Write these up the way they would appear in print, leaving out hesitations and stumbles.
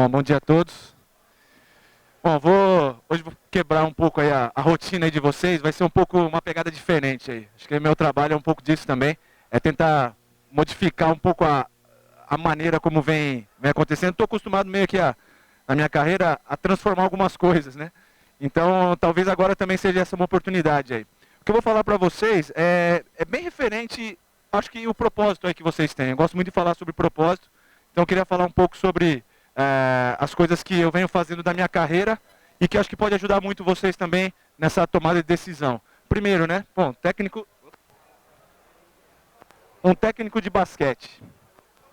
Bom dia a todos. Bom, hoje vou quebrar um pouco aí a rotina aí de vocês, vai ser um pouco uma pegada diferente aí. Acho que meu trabalho é um pouco disso também, é tentar modificar um pouco a maneira como vem acontecendo. Estou acostumado meio que na minha carreira a transformar algumas coisas, né? Então, talvez agora também seja essa uma oportunidade aí. O que eu vou falar para vocês é bem referente, acho que o propósito aí que vocês têm. Eu gosto muito de falar sobre propósito, então eu queria falar um pouco sobre as coisas que eu venho fazendo da minha carreira e que acho que pode ajudar muito vocês também nessa tomada de decisão. Primeiro, né? Bom, um técnico de basquete.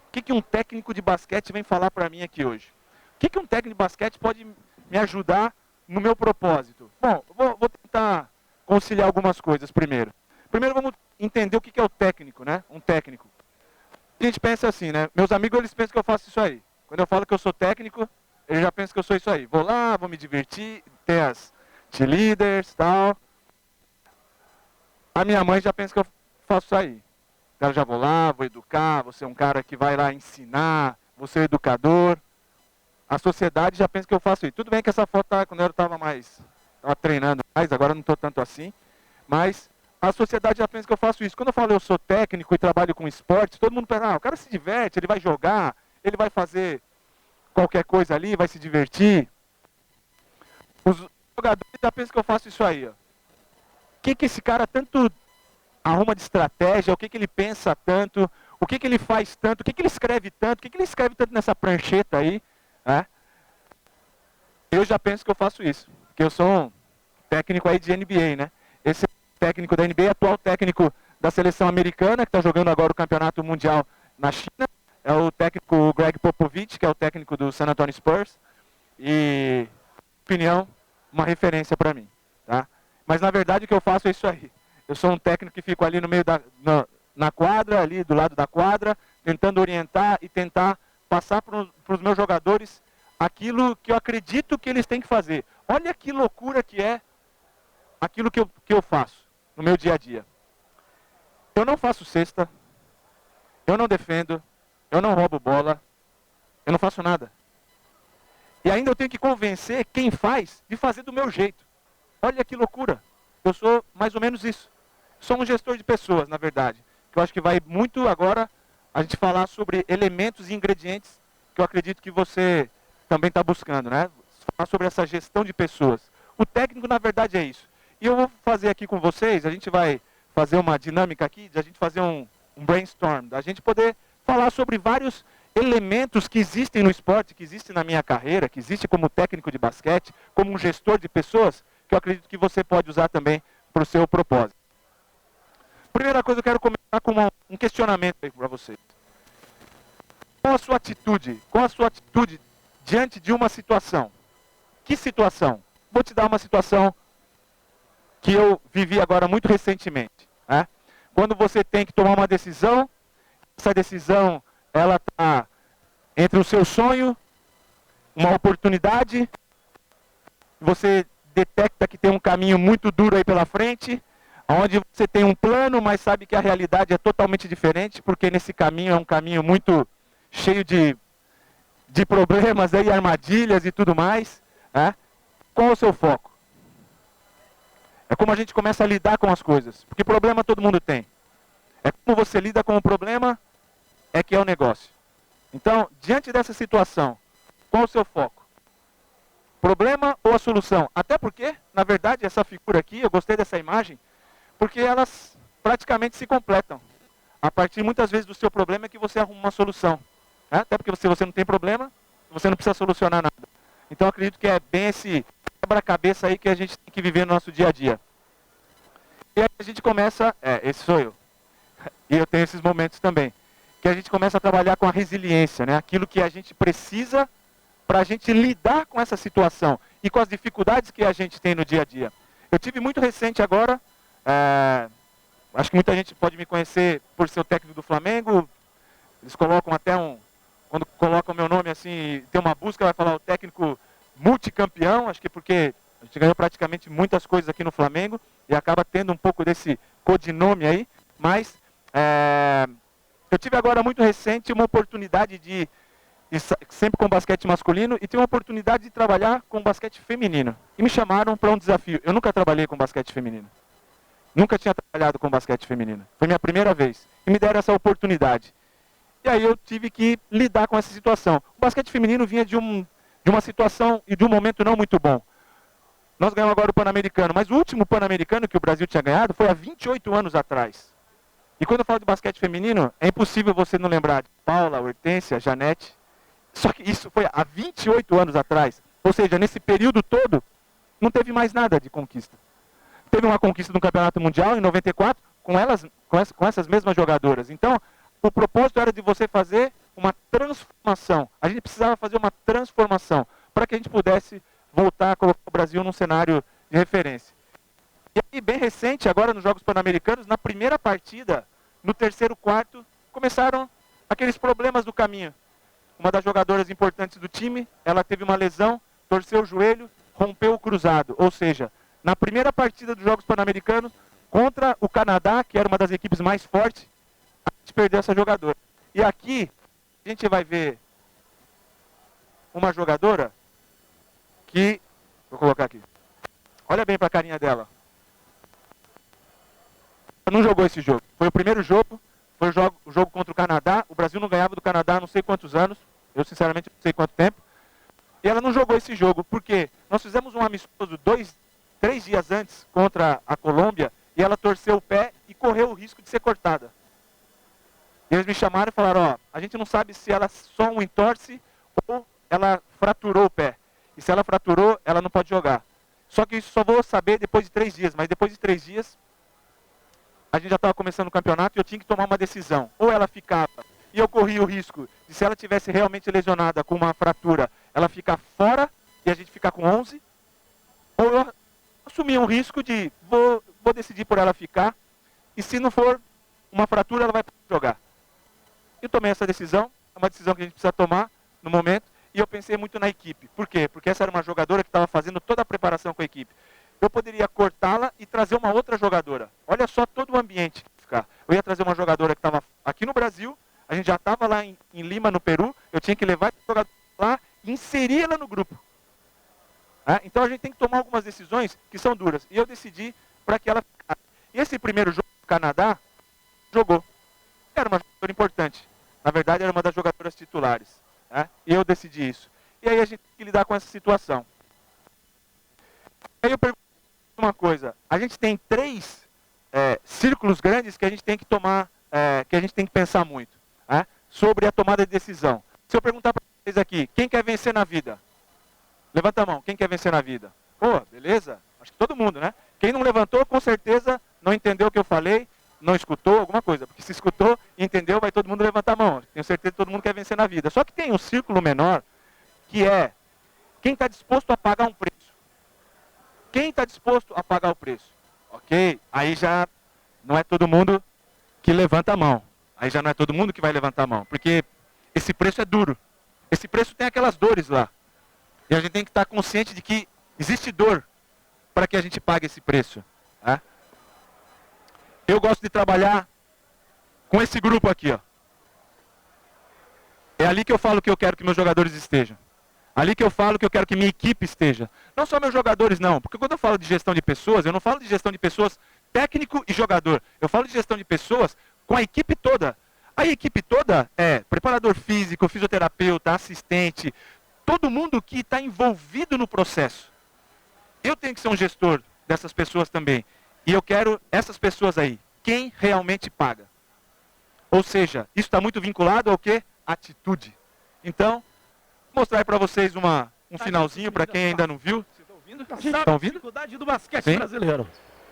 O que um técnico de basquete vem falar para mim aqui hoje? O que um técnico de basquete pode me ajudar no meu propósito? Bom, vou tentar conciliar algumas coisas primeiro. Primeiro vamos entender o que é o técnico, né? Um técnico. A gente pensa assim, né? Meus amigos, eles pensam que eu faço isso aí. Quando eu falo que eu sou técnico, eles já pensam que eu sou isso aí. Vou lá, vou me divertir, tem as cheerleaders e tal. A minha mãe já pensa que eu faço isso aí. Eu já vou lá, vou educar, vou ser um cara que vai lá ensinar, vou ser educador. A sociedade já pensa que eu faço isso. Tudo bem que essa foto tá quando eu estava treinando mais, agora não estou tanto assim. Mas a sociedade já pensa que eu faço isso. Quando eu falo eu sou técnico e trabalho com esporte, todo mundo pensa, o cara se diverte, ele vai jogar, ele vai fazer qualquer coisa ali, vai se divertir. Os jogadores já pensam que eu faço isso aí. Ó. O que esse cara tanto arruma de estratégia, o que ele pensa tanto, o que ele faz tanto, o que ele escreve tanto, o que ele escreve tanto nessa prancheta aí. Né? Eu já penso que eu faço isso, porque eu sou um técnico aí de NBA, né? Esse técnico da NBA, atual técnico da seleção americana, que está jogando agora o campeonato mundial na China, é o técnico Greg Popovich, que é o técnico do San Antonio Spurs, e, opinião, uma referência para mim, tá? Mas na verdade o que eu faço é isso aí. Eu sou um técnico que fico ali no meio na quadra, ali do lado da quadra, tentando orientar e tentar passar para os meus jogadores aquilo que eu acredito que eles têm que fazer. Olha que loucura que é aquilo que eu faço no meu dia a dia. Eu não faço cesta, eu não defendo, eu não roubo bola, eu não faço nada. E ainda eu tenho que convencer quem faz de fazer do meu jeito. Olha que loucura. Eu sou mais ou menos isso. Sou um gestor de pessoas, na verdade. Que eu acho que vai muito agora a gente falar sobre elementos e ingredientes que eu acredito que você também está buscando, né? Falar sobre essa gestão de pessoas. O técnico, na verdade, é isso. E eu vou fazer aqui com vocês, a gente vai fazer uma dinâmica aqui, de a gente fazer um brainstorm, da gente poder falar sobre vários elementos que existem no esporte, que existem na minha carreira, que existe como técnico de basquete, como um gestor de pessoas, que eu acredito que você pode usar também para o seu propósito. Primeira coisa, eu quero começar com um questionamento aí para vocês. Qual a sua atitude? Qual a sua atitude diante de uma situação? Que situação? Vou te dar uma situação que eu vivi agora muito recentemente. Né? Quando você tem que tomar uma decisão, essa decisão ela está entre o seu sonho, uma oportunidade, você detecta que tem um caminho muito duro aí pela frente, onde você tem um plano, mas sabe que a realidade é totalmente diferente, porque nesse caminho é um caminho muito cheio de problemas, aí, armadilhas e tudo mais. Né? Qual é o seu foco? É como a gente começa a lidar com as coisas, porque problema todo mundo tem. É como você lida com o problema, é que é o negócio. Então, diante dessa situação, qual é o seu foco? Problema ou a solução? Até porque, na verdade, essa figura aqui, eu gostei dessa imagem, porque elas praticamente se completam. A partir, muitas vezes, do seu problema é que você arruma uma solução. Né? Até porque se você não tem problema, você não precisa solucionar nada. Então, acredito que é bem esse quebra-cabeça aí que a gente tem que viver no nosso dia a dia. E aí a gente começa, esse sou eu. E eu tenho esses momentos também. Que a gente começa a trabalhar com a resiliência, né? Aquilo que a gente precisa para a gente lidar com essa situação e com as dificuldades que a gente tem no dia a dia. Eu tive muito recente agora, acho que muita gente pode me conhecer por ser o técnico do Flamengo, eles colocam até quando colocam meu nome assim, tem uma busca, vai falar o técnico multicampeão, acho que porque a gente ganhou praticamente muitas coisas aqui no Flamengo e acaba tendo um pouco desse codinome aí, mas eu tive agora muito recente uma oportunidade de sempre com basquete masculino, e tive uma oportunidade de trabalhar com basquete feminino. E me chamaram para um desafio. Eu nunca trabalhei com basquete feminino. Nunca tinha trabalhado com basquete feminino. Foi minha primeira vez. E me deram essa oportunidade. E aí eu tive que lidar com essa situação. O basquete feminino vinha de uma situação e de um momento não muito bom. Nós ganhamos agora o Pan-Americano, mas o último Pan-Americano que o Brasil tinha ganhado foi há 28 anos atrás. E quando eu falo de basquete feminino, é impossível você não lembrar de Paula, Hortência, Janete. Só que isso foi há 28 anos atrás. Ou seja, nesse período todo, não teve mais nada de conquista. Teve uma conquista do Campeonato Mundial em 94 com essas mesmas jogadoras. Então, o propósito era de você fazer uma transformação. A gente precisava fazer uma transformação para que a gente pudesse voltar a colocar o Brasil num cenário de referência. E aí, bem recente, agora nos Jogos Pan-Americanos, na primeira partida, no terceiro quarto, começaram aqueles problemas do caminho. Uma das jogadoras importantes do time, ela teve uma lesão, torceu o joelho, rompeu o cruzado. Ou seja, na primeira partida dos Jogos Pan-Americanos, contra o Canadá, que era uma das equipes mais fortes, a gente perdeu essa jogadora. E aqui, a gente vai ver uma jogadora que... Vou colocar aqui. Olha bem para a carinha dela. Ela não jogou esse jogo. Foi o primeiro jogo. Foi o jogo contra o Canadá. O Brasil não ganhava do Canadá há não sei quantos anos. Eu, sinceramente, não sei quanto tempo. E ela não jogou esse jogo. Por quê? Nós fizemos um amistoso 3 dias antes contra a Colômbia. E ela torceu o pé e correu o risco de ser cortada. E eles me chamaram e falaram, ó, a gente não sabe se ela só um entorce ou ela fraturou o pé. E se ela fraturou, ela não pode jogar. Só que isso só vou saber depois de 3 dias. Mas depois de 3 dias, a gente já estava começando o campeonato e eu tinha que tomar uma decisão. Ou ela ficava, e eu corria o risco de, se ela tivesse realmente lesionada com uma fratura, ela ficar fora e a gente ficar com 11. Ou eu assumia um risco de, vou decidir por ela ficar. E se não for uma fratura, ela vai jogar. Eu tomei essa decisão, é uma decisão que a gente precisa tomar no momento. E eu pensei muito na equipe. Por quê? Porque essa era uma jogadora que estava fazendo toda a preparação com a equipe. Eu poderia cortá-la e trazer uma outra jogadora. Olha só todo o ambiente que ia ficar. Eu ia trazer uma jogadora que estava aqui no Brasil, a gente já estava lá em Lima, no Peru, eu tinha que levar essa jogadora lá e inserir ela no grupo. Então a gente tem que tomar algumas decisões que são duras. E eu decidi para que ela ficasse. E esse primeiro jogo do Canadá, jogou. Era uma jogadora importante. Na verdade, era uma das jogadoras titulares. E eu decidi isso. E aí a gente tem que lidar com essa situação. Aí eu pergunto uma coisa. A gente tem 3 círculos grandes que a gente tem que tomar, que a gente tem que pensar muito, sobre a tomada de decisão. Se eu perguntar para vocês aqui, quem quer vencer na vida? Levanta a mão, quem quer vencer na vida? Pô, beleza? Acho que todo mundo, né? Quem não levantou, com certeza não entendeu o que eu falei, não escutou alguma coisa. Porque se escutou e entendeu, vai todo mundo levantar a mão. Tenho certeza que todo mundo quer vencer na vida. Só que tem um círculo menor, que é quem está disposto a pagar um preço. Quem está disposto a pagar o preço? Ok, aí já não é todo mundo que levanta a mão. Aí já não é todo mundo que vai levantar a mão. Porque esse preço é duro. Esse preço tem aquelas dores lá. E a gente tem que estar consciente de que existe dor para que a gente pague esse preço. Eu gosto de trabalhar com esse grupo aqui, ó. É ali que eu falo que eu quero que meus jogadores estejam. Ali que eu falo que eu quero que minha equipe esteja. Não só meus jogadores, não. Porque quando eu falo de gestão de pessoas, eu não falo de gestão de pessoas técnico e jogador. Eu falo de gestão de pessoas com a equipe toda. A equipe toda é preparador físico, fisioterapeuta, assistente, todo mundo que está envolvido no processo. Eu tenho que ser um gestor dessas pessoas também. E eu quero essas pessoas aí. Quem realmente paga? Ou seja, isso está muito vinculado ao quê? Atitude. Então, vou mostrar aí para vocês um finalzinho para quem ainda não viu. Vocês estão ouvindo? Estão ouvindo? A dificuldade do basquete brasileiro.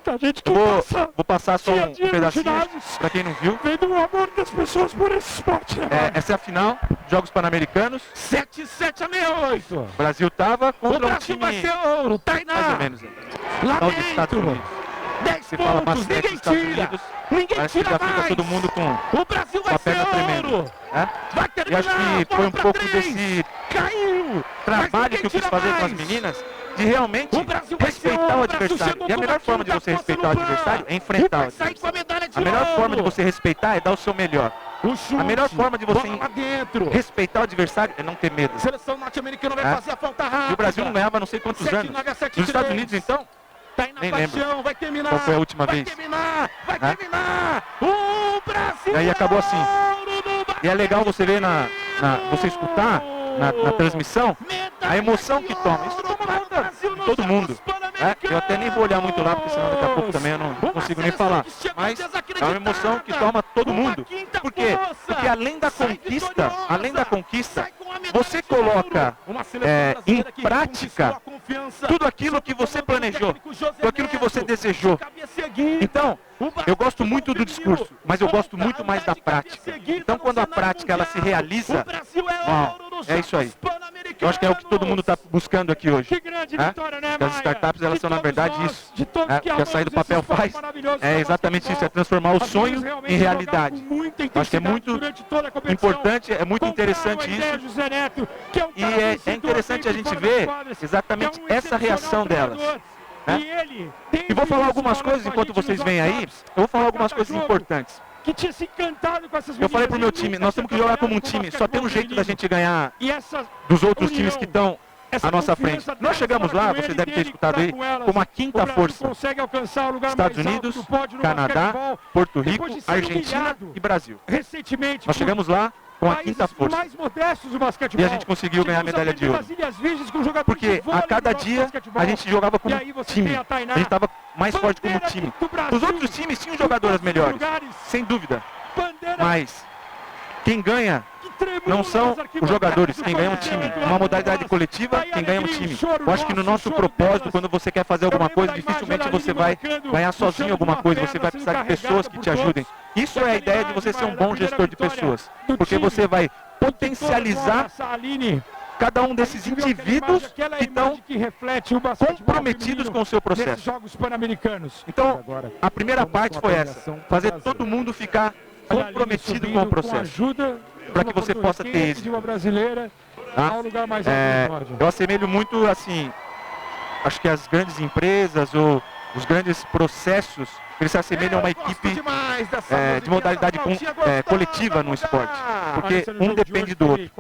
A gente que vou passar só um pedacinho para quem não viu. Vem do amor das pessoas por esse esporte. Essa é a final, Jogos Pan-Americanos. 7-7 a 68. O Brasil estava contra um time vai ser ouro, Tainá. mais ou menos. Lá dos Estados Unidos. 10 Você fala pontos, basquete ninguém dos Estados tira. Unidos, Ninguém parece que tira já fica mais. todo mundo com O Brasil vai uma ser perna tremenda. ouro. Vai E terminar. acho que foi um pouco desse Caiu. trabalho que eu quis fazer com as meninas, de realmente respeitar o adversário. E a melhor forma de você respeitar o adversário é enfrentá-lo. A melhor forma de você respeitar é dar o seu melhor. O chute, A melhor forma de você bola lá dentro. respeitar o adversário é não ter medo. A seleção norte-americana vai fazer a falta rápida. E o Brasil não ganhava não sei quantos anos. Nos Estados Unidos, então, Tainá nem lembro. Paixão, vai terminar. Qual foi a última vez? Vai terminar. O Brasil. E aí acabou assim. ouro do E é legal você ver você escutar na transmissão a emoção que toma. Isso toma conta de todo mundo. Eu até nem vou olhar muito lá, porque senão daqui a pouco também eu não consigo nem falar. Mas é uma emoção que toma todo mundo. Por quê? Porque além da conquista, você coloca em prática tudo aquilo que você planejou, tudo aquilo que você desejou. Então, eu gosto muito do discurso, mas eu gosto muito mais da prática. Então, quando a prática ela se realiza, é isso aí. Eu acho que é o que todo mundo está buscando aqui hoje. Que grande vitória, né, As startups, elas são, na verdade, isso. Que a saída do papel faz. É exatamente isso, é transformar o sonho em realidade. Eu acho que é muito importante, é muito interessante isso. E é interessante a gente ver exatamente essa reação delas. E vou falar algumas coisas enquanto vocês vêm aí. Eu vou falar algumas coisas importantes. Que tinha se encantado com essas Eu falei pro meu time, nós temos que jogar como um time. Só tem um jeito da gente ganhar dos outros times que estão à nossa frente. Nós chegamos lá, você deve ter escutado aí, como a quinta força. Estados Unidos, Canadá, Porto Rico, Argentina e Brasil. Recentemente, nós chegamos lá com a quinta força. Mais modestos do basquetebol. E a gente conseguiu ganhar a medalha de ouro. Porque a cada dia a gente jogava como time. A gente estava mais forte como time. Os outros times tinham jogadoras melhores, sem dúvida. Mas quem ganha não são os jogadores, quem ganha é um time. Uma modalidade coletiva, quem ganha é um time. Eu acho que no nosso propósito, quando você quer fazer alguma coisa, dificilmente você vai ganhar sozinho alguma coisa. Você vai precisar de pessoas que te ajudem. Isso é a ideia de você ser um bom gestor de pessoas. Porque você vai potencializar cada um desses indivíduos que estão comprometidos com o seu processo. Então, a primeira parte foi essa. Fazer todo mundo ficar comprometido com o processo. Para que você possa ter êxito. Eu assemelho muito, assim, acho que as grandes empresas ou os grandes processos, eles se assemelham a uma equipe de modalidade coletiva no esporte. Porque um depende do outro.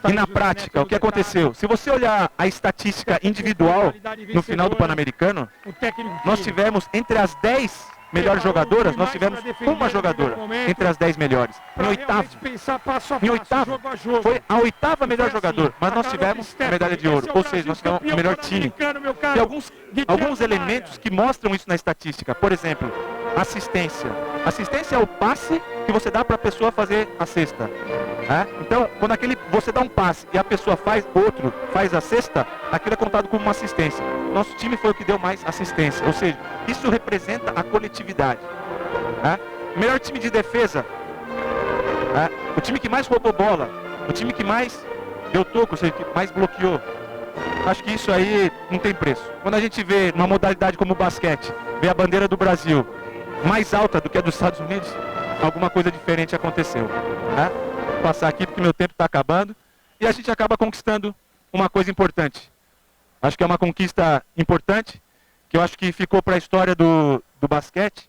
E na prática, o que aconteceu? Se você olhar a estatística individual no final do Pan-Americano, nós tivemos entre as 10 melhores jogadoras, nós tivemos uma jogadora entre as 10 melhores. Em oitavo, foi a oitava melhor jogadora, mas nós tivemos a medalha de ouro, ou seja, nós tivemos o melhor time. Tem alguns elementos que mostram isso na estatística. Por exemplo, assistência. Assistência é o passe que você dá para a pessoa fazer a cesta. Então, quando você dá um passe e a pessoa faz a cesta, aquilo é contado como uma assistência. Nosso time foi o que deu mais assistência, ou seja, isso representa a coletividade. Melhor time de defesa, o time que mais roubou bola, o time que mais deu toco, ou seja, que mais bloqueou. Acho que isso aí não tem preço. Quando a gente vê uma modalidade como o basquete, vê a bandeira do Brasil mais alta do que a dos Estados Unidos, alguma coisa diferente aconteceu. Vou passar aqui porque meu tempo está acabando. E a gente acaba conquistando uma coisa importante. Acho que é uma conquista importante, que eu acho que ficou para a história do basquete.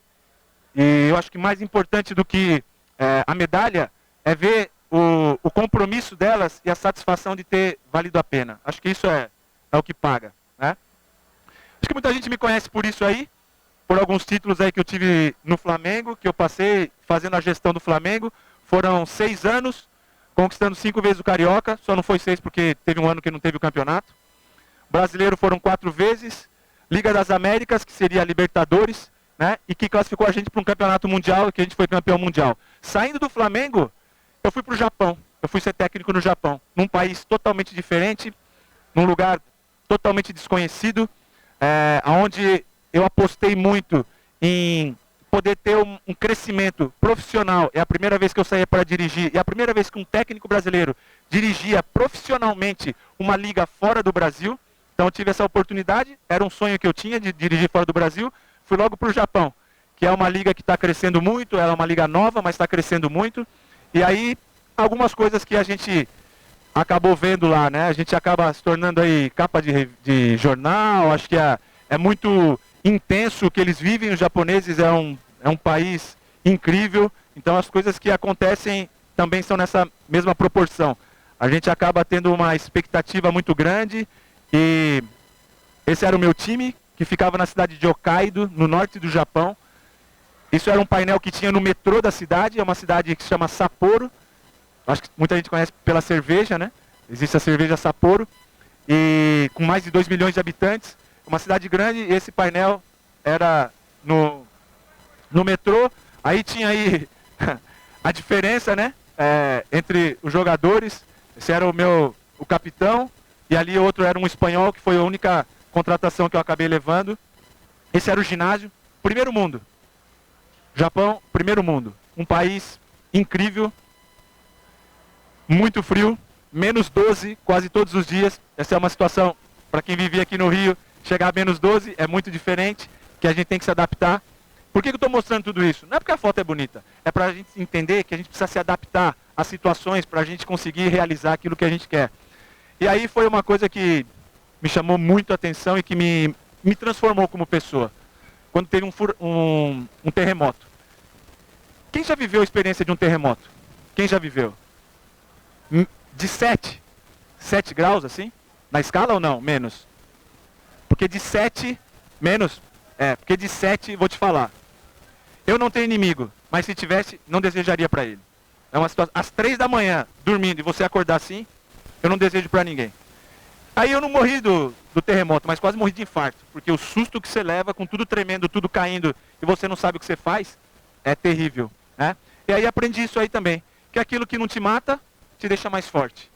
E eu acho que mais importante do que a medalha é ver o compromisso delas e a satisfação de ter valido a pena. Acho que isso é o que paga. Acho que muita gente me conhece por isso aí, por alguns títulos aí que eu tive no Flamengo, que eu passei fazendo a gestão do Flamengo. Foram 6 anos, conquistando 5 vezes o Carioca, só não foi 6 porque teve um ano que não teve o campeonato. Brasileiro foram 4 vezes, Liga das Américas, que seria a Libertadores, e que classificou a gente para um campeonato mundial, que a gente foi campeão mundial. Saindo do Flamengo, eu fui para o Japão, eu fui ser técnico no Japão, num país totalmente diferente, num lugar totalmente desconhecido, onde eu apostei muito em poder ter um crescimento profissional. É a primeira vez que eu saía para dirigir, e a primeira vez que um técnico brasileiro dirigia profissionalmente uma liga fora do Brasil. Então eu tive essa oportunidade, era um sonho que eu tinha de dirigir fora do Brasil. Fui logo para o Japão, que é uma liga que está crescendo muito, ela é uma liga nova, mas está crescendo muito. E aí, algumas coisas que a gente acabou vendo lá, A gente acaba se tornando aí capa de jornal, acho que é muito intenso o que eles vivem. Os japoneses é um país incrível Então as coisas que acontecem também são nessa mesma proporção. A gente acaba tendo uma expectativa muito grande e esse era o meu time, que ficava na cidade de Hokkaido, no norte do Japão. Isso era um painel que tinha no metrô da cidade, é uma cidade que se chama Sapporo. Acho que muita gente conhece pela cerveja, né? Existe a cerveja Sapporo, e com mais de 2 milhões de habitantes, uma cidade grande, e esse painel era no metrô. Aí tinha aí a diferença, né? Entre os jogadores. Esse era o capitão, e ali outro era um espanhol, que foi a única contratação que eu acabei levando. Esse era o ginásio. Primeiro mundo. Japão, primeiro mundo. Um país incrível, muito frio, menos 12 quase todos os dias. Essa é uma situação, para quem vive aqui no Rio, chegar a menos 12 é muito diferente, que a gente tem que se adaptar. Por que eu estou mostrando tudo isso? Não é porque a foto é bonita, é para a gente entender que a gente precisa se adaptar às situações para a gente conseguir realizar aquilo que a gente quer. E aí foi uma coisa que me chamou muito a atenção e que me transformou como pessoa, quando teve um terremoto. Quem já viveu a experiência de um terremoto? Quem já viveu? De 7 graus, assim? Na escala ou não? Menos? Porque de 7, menos? Porque de 7, vou te falar. Eu não tenho inimigo, mas se tivesse, não desejaria para ele. É uma situação, às 3 da manhã, dormindo, e você acordar assim, eu não desejo para ninguém. Aí eu não morri do terremoto, mas quase morri de infarto, porque o susto que você leva, com tudo tremendo, tudo caindo, e você não sabe o que você faz, é terrível, né? E aí aprendi isso aí também, que aquilo que não te mata, te deixa mais forte.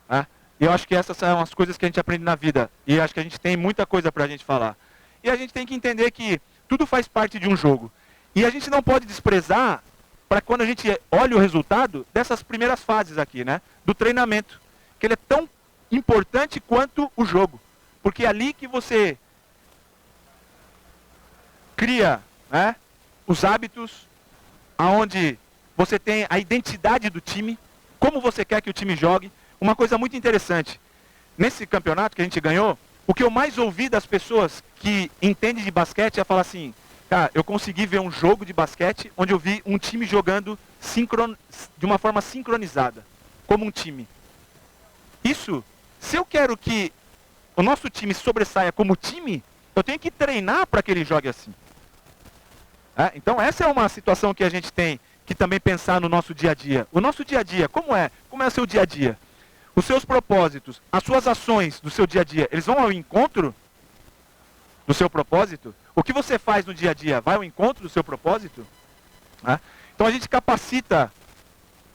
Né? E eu acho que essas são as coisas que a gente aprende na vida, e acho que a gente tem muita coisa pra gente falar. E a gente tem que entender que tudo faz parte de um jogo. E a gente não pode desprezar, para quando a gente olha o resultado, dessas primeiras fases aqui, né? Do treinamento, que ele é tão importante quanto o jogo. Porque é ali que você cria, né, os hábitos, aonde você tem a identidade do time, como você quer que o time jogue. Uma coisa muito interessante, nesse campeonato que a gente ganhou, o que eu mais ouvi das pessoas que entendem de basquete é falar assim, cara, eu consegui ver um jogo de basquete onde eu vi um time jogando de uma forma sincronizada, como um time. Isso, se eu quero que o nosso time sobressaia como time, eu tenho que treinar para que ele jogue assim. Então essa é uma situação que a gente tem que também pensar no nosso dia a dia. O nosso dia a dia, como é? Como é o seu dia a dia? Os seus propósitos, as suas ações do seu dia a dia, eles vão ao encontro do seu propósito? O que você faz no dia a dia vai ao encontro do seu propósito? Então a gente capacita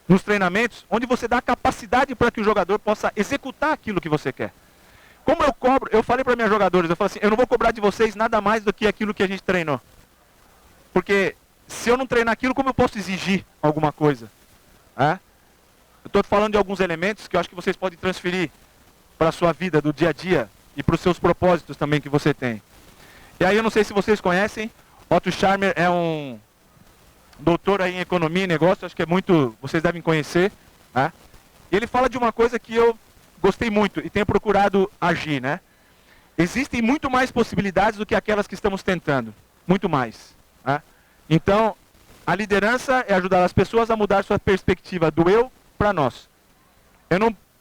nos treinamentos, onde você dá capacidade para que o jogador possa executar aquilo que você quer. Como eu cobro, eu falei para minhas jogadoras, eu falo assim, eu não vou cobrar de vocês nada mais do que aquilo que a gente treinou. Porque se eu não treinar aquilo, como eu posso exigir alguma coisa? Eu estou falando de alguns elementos que eu acho que vocês podem transferir para a sua vida do dia a dia e para os seus propósitos também que você tem. E aí eu não sei se vocês conhecem, Otto Scharmer é um doutor aí em economia e negócio, acho que é muito, vocês devem conhecer. E ele fala de uma coisa que eu gostei muito e tenho procurado agir, né? Existem muito mais possibilidades do que aquelas que estamos tentando, muito mais. Então, a liderança é ajudar as pessoas a mudar sua perspectiva do eu para nós.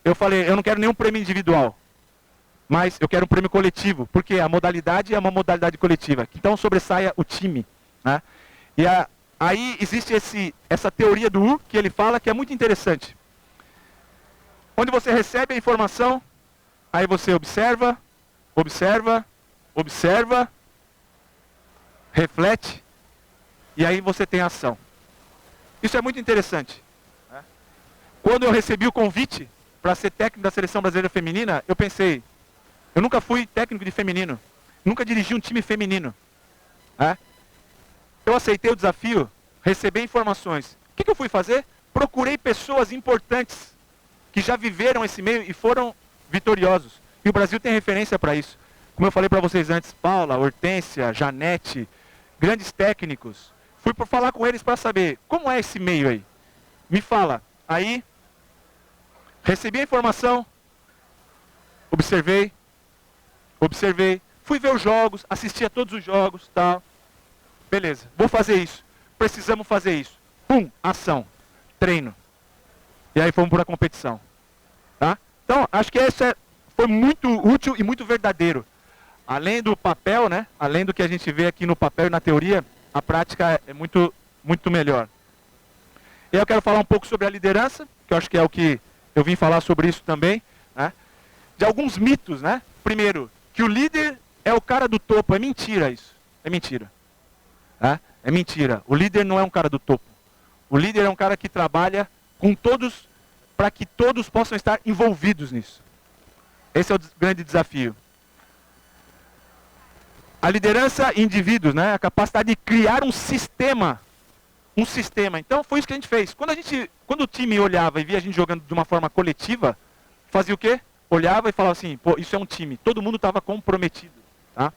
Eu falei, eu não quero nenhum prêmio individual, mas eu quero um prêmio coletivo, porque a modalidade é uma modalidade coletiva, então sobressaia o time. E aí existe essa teoria do U que ele fala que é muito interessante. Onde você recebe a informação, aí você observa, reflete, e aí você tem ação. Isso é muito interessante. Quando eu recebi o convite para ser técnico da Seleção Brasileira Feminina, eu pensei, eu nunca fui técnico de feminino, nunca dirigi um time feminino. Eu aceitei o desafio, recebi informações. O que eu fui fazer? Procurei pessoas importantes que já viveram esse meio e foram vitoriosos. E o Brasil tem referência para isso. Como eu falei para vocês antes, Paula, Hortência, Janete, grandes técnicos. Fui por falar com eles para saber como é esse meio aí. Me fala. Aí, recebi a informação, observei, fui ver os jogos, assisti a todos os jogos, tal. Beleza, vou fazer isso. Precisamos fazer isso. Pum, ação, treino. E aí fomos para a competição. Tá? Então, acho que esse foi muito útil e muito verdadeiro. Além do papel, né? Além do que a gente vê aqui no papel e na teoria, a prática é muito, muito melhor. E eu quero falar um pouco sobre a liderança, que eu acho que é o que eu vim falar sobre isso também, né? De alguns mitos, né? Primeiro, que o líder é o cara do topo. É mentira isso. É mentira. Né? É mentira. O líder não é um cara do topo. O líder é um cara que trabalha com todos, para que todos possam estar envolvidos nisso. Esse é o grande desafio. A liderança em indivíduos, né? A capacidade de criar um sistema. Um sistema. Então foi isso que a gente fez. Quando o time olhava e via a gente jogando de uma forma coletiva, fazia o quê? Olhava e falava assim, pô, isso é um time. Todo mundo estava comprometido. Tá?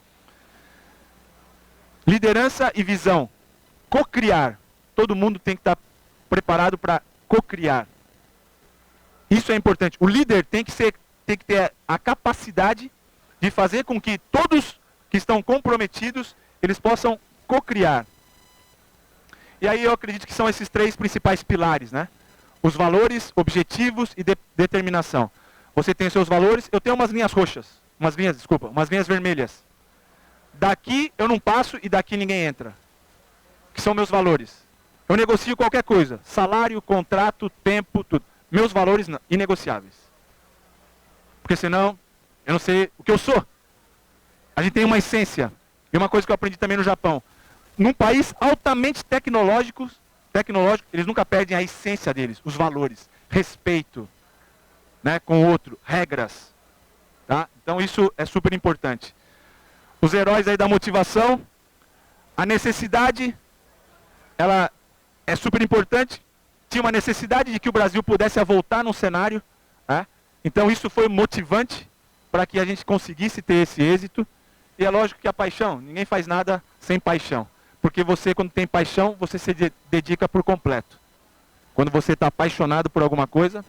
Liderança e visão. Co-criar. Todo mundo tem que estar preparado para co-criar. Isso é importante. O líder tem que ter a capacidade de fazer com que todos que estão comprometidos, eles possam co-criar. E aí eu acredito que são esses três principais pilares, né? Os valores, objetivos e determinação. Você tem os seus valores, eu tenho umas linhas roxas, umas linhas vermelhas. Daqui eu não passo e daqui ninguém entra. Que são meus valores. Eu negocio qualquer coisa, salário, contrato, tempo, tudo. Meus valores não, inegociáveis. Porque senão, eu não sei o que eu sou. A gente tem uma essência. E uma coisa que eu aprendi também no Japão. Num país altamente tecnológico, eles nunca perdem a essência deles, os valores. Respeito, né, com o outro, regras. Tá? Então isso é super importante. Os heróis aí da motivação, a necessidade, ela é super importante. Tinha uma necessidade de que o Brasil pudesse voltar no cenário. Né? Então isso foi motivante para que a gente conseguisse ter esse êxito. E é lógico que a paixão, ninguém faz nada sem paixão. Porque você, quando tem paixão, você se dedica por completo. Quando você está apaixonado por alguma coisa,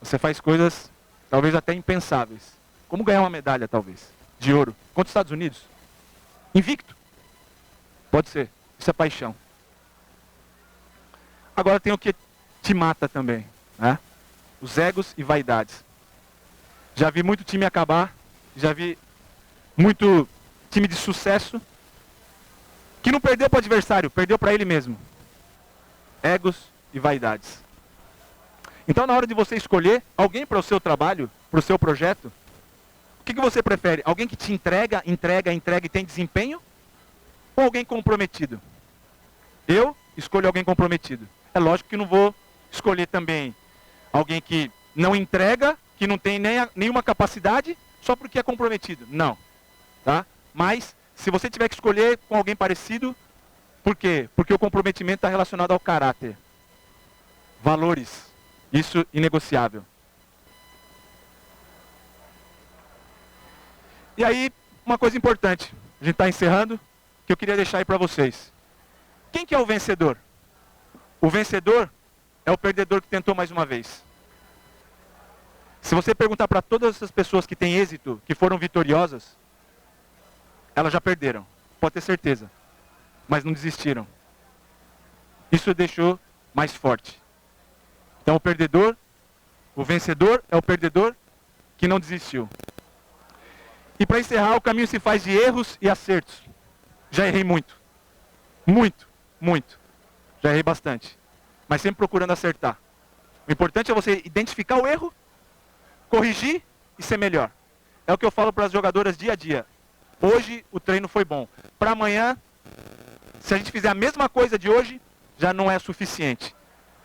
você faz coisas talvez até impensáveis. Como ganhar uma medalha, talvez, de ouro. Contra os Estados Unidos. Invicto. Pode ser. Isso é paixão. Agora tem o que te mata também. Né? Os egos e vaidades. Já vi muito time acabar. Já vi muito time de sucesso que não perdeu para o adversário, perdeu para ele mesmo. Egos e vaidades. Então, na hora de você escolher alguém para o seu trabalho, para o seu projeto, o que você prefere? Alguém que te entrega e tem desempenho? Ou alguém comprometido? Eu escolho alguém comprometido. É lógico que não vou escolher também alguém que não entrega, que não tem nenhuma capacidade, só porque é comprometido. Não. Tá? Mas, se você tiver que escolher com alguém parecido, por quê? Porque o comprometimento está relacionado ao caráter. Valores. Isso inegociável. E aí, uma coisa importante. A gente está encerrando, que eu queria deixar aí para vocês. Quem que é o vencedor? O vencedor é o perdedor que tentou mais uma vez. Se você perguntar para todas essas pessoas que têm êxito, que foram vitoriosas, elas já perderam, pode ter certeza. Mas não desistiram. Isso deixou mais forte. Então o vencedor é o perdedor que não desistiu. E para encerrar, o caminho se faz de erros e acertos. Já errei muito. Muito, muito. Já errei bastante. Mas sempre procurando acertar. O importante é você identificar o erro, corrigir e ser melhor. É o que eu falo para as jogadoras dia a dia. Hoje o treino foi bom. Para amanhã, se a gente fizer a mesma coisa de hoje, já não é suficiente.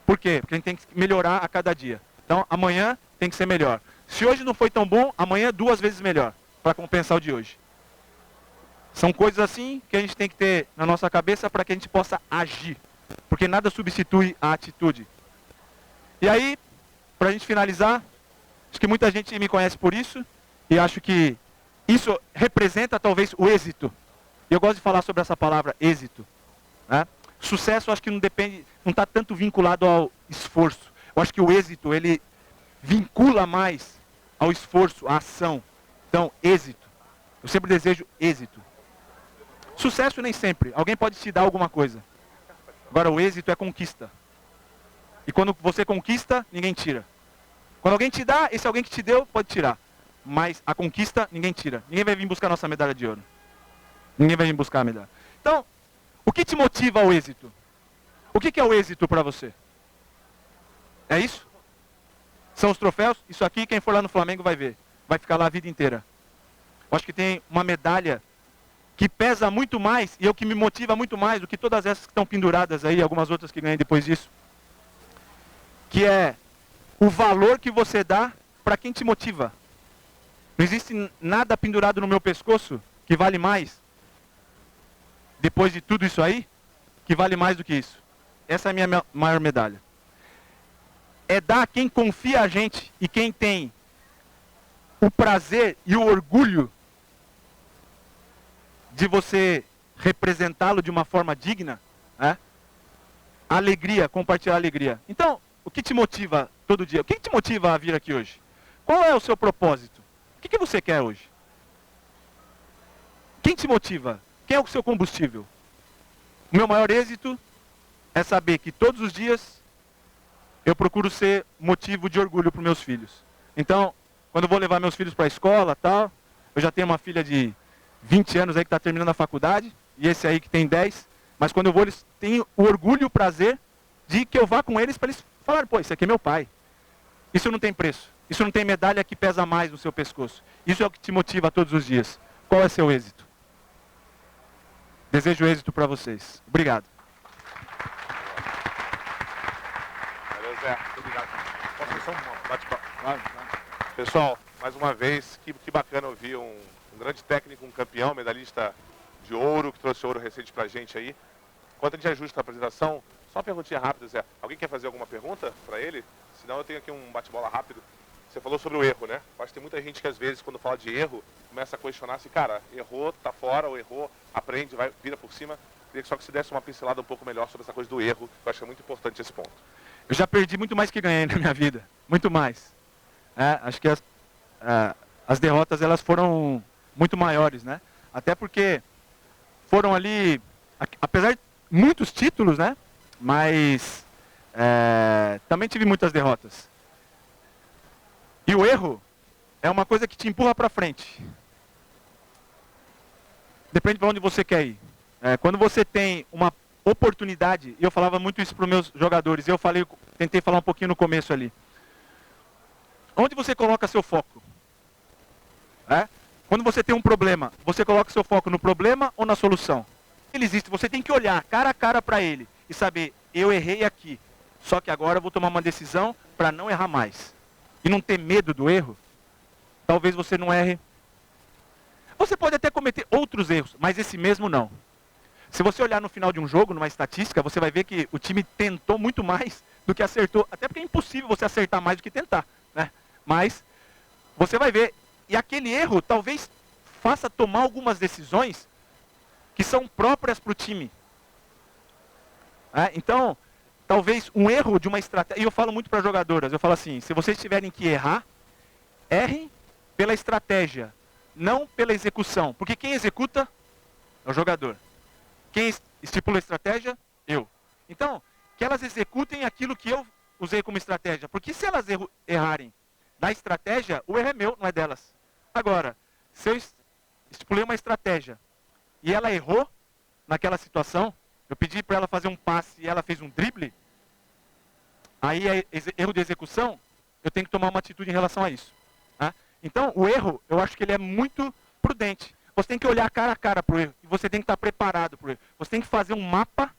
Por quê? Porque a gente tem que melhorar a cada dia. Então amanhã tem que ser melhor. Se hoje não foi tão bom, amanhã 2 vezes melhor. Para compensar o de hoje. São coisas assim que a gente tem que ter na nossa cabeça para que a gente possa agir. Porque nada substitui a atitude. E aí, para a gente finalizar, acho que muita gente me conhece por isso. E acho que isso representa talvez o êxito. E eu gosto de falar sobre essa palavra, êxito. Né? Sucesso, acho que não está tanto vinculado ao esforço. Eu acho que o êxito, ele vincula mais ao esforço, à ação. Então, êxito. Eu sempre desejo êxito. Sucesso nem sempre. Alguém pode te dar alguma coisa. Agora, o êxito é conquista. E quando você conquista, ninguém tira. Quando alguém te dá, esse alguém que te deu pode tirar. Mas a conquista, ninguém tira. Ninguém vai vir buscar a nossa medalha de ouro. Ninguém vai vir buscar a medalha. Então, o que te motiva ao êxito? O que é o êxito para você? É isso? São os troféus? Isso aqui, quem for lá no Flamengo vai ver. Vai ficar lá a vida inteira. Eu acho que tem uma medalha que pesa muito mais e é o que me motiva muito mais do que todas essas que estão penduradas aí, algumas outras que ganhei depois disso. Que é o valor que você dá para quem te motiva. Não existe nada pendurado no meu pescoço que vale mais, depois de tudo isso aí, que vale mais do que isso. Essa é a minha maior medalha. É dar quem confia a gente e quem tem o prazer e o orgulho de você representá-lo de uma forma digna, né? Alegria, compartilhar alegria. Então, o que te motiva todo dia? O que te motiva a vir aqui hoje? Qual é o seu propósito? O que você quer hoje? Quem te motiva? Quem é o seu combustível? O meu maior êxito é saber que todos os dias eu procuro ser motivo de orgulho para os meus filhos. Então, quando eu vou levar meus filhos para a escola, tal, eu já tenho uma filha de 20 anos aí que está terminando a faculdade, e esse aí que tem 10, mas quando eu vou, eles têm o orgulho e o prazer de que eu vá com eles para eles falarem, pô, esse aqui é meu pai. Isso não tem preço. Isso não tem medalha que pesa mais no seu pescoço. Isso é o que te motiva todos os dias. Qual é seu êxito? Desejo êxito para vocês. Obrigado. Valeu, Zé. Obrigado. Posso fazer só um bate-papo? Claro. Pessoal, mais uma vez, que bacana ouvir um grande técnico, um campeão, medalhista de ouro, que trouxe ouro recente pra gente aí. Enquanto a gente ajusta a apresentação, só uma perguntinha rápida, Zé. Alguém quer fazer alguma pergunta para ele? Senão eu tenho aqui um bate-bola rápido. Você falou sobre o erro, né? Eu acho que tem muita gente que às vezes, quando fala de erro, começa a questionar assim, cara, errou, tá fora, ou errou, aprende, vai, vira por cima. Queria que só que você desse uma pincelada um pouco melhor sobre essa coisa do erro, que eu acho que é muito importante esse ponto. Eu já perdi muito mais que ganhei na minha vida. Muito mais. Acho que as derrotas, elas foram muito maiores, né? Até porque foram ali, apesar de muitos títulos, né? Mas também tive muitas derrotas. E o erro é uma coisa que te empurra para frente. Depende para onde você quer ir. Quando você tem uma oportunidade, e eu falava muito isso para os meus jogadores, tentei falar um pouquinho no começo ali. Onde você coloca seu foco? Quando você tem um problema, você coloca seu foco no problema ou na solução? Ele existe, você tem que olhar cara a cara para ele e saber, eu errei aqui, só que agora eu vou tomar uma decisão para não errar mais. E não ter medo do erro, talvez você não erre. Você pode até cometer outros erros, mas esse mesmo não. Se você olhar no final de um jogo, numa estatística, você vai ver que o time tentou muito mais do que acertou. Até porque é impossível você acertar mais do que tentar, né? Mas você vai ver. E aquele erro talvez faça tomar algumas decisões que são próprias para o time. Então, talvez um erro de uma estratégia. E eu falo muito para jogadoras, eu falo assim, se vocês tiverem que errar, errem pela estratégia, não pela execução. Porque quem executa é o jogador. Quem estipula a estratégia? Eu. Então, que elas executem aquilo que eu usei como estratégia. Porque se elas errarem na estratégia, o erro é meu, não é delas. Agora, se eu estipulei uma estratégia e ela errou naquela situação, eu pedi para ela fazer um passe e ela fez um drible, aí é erro de execução, eu tenho que tomar uma atitude em relação a isso. Então, o erro, eu acho que ele é muito prudente. Você tem que olhar cara a cara para o erro e você tem que estar preparado para o erro. Você tem que fazer um mapa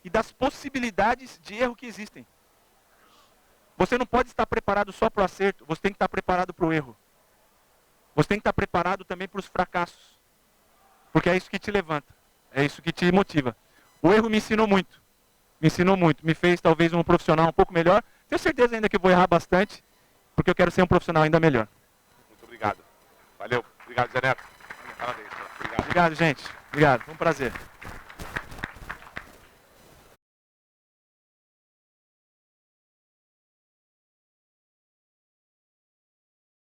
e das possibilidades de erro que existem. Você não pode estar preparado só para o acerto, você tem que estar preparado para o erro. Você tem que estar preparado também para os fracassos. Porque é isso que te levanta, é isso que te motiva. O erro me ensinou muito, me fez talvez um profissional um pouco melhor. Tenho certeza ainda que eu vou errar bastante, porque eu quero ser um profissional ainda melhor. Muito obrigado. Valeu. Obrigado, Zé Neto. Parabéns. Obrigado. Obrigado, gente. Obrigado. Foi um prazer.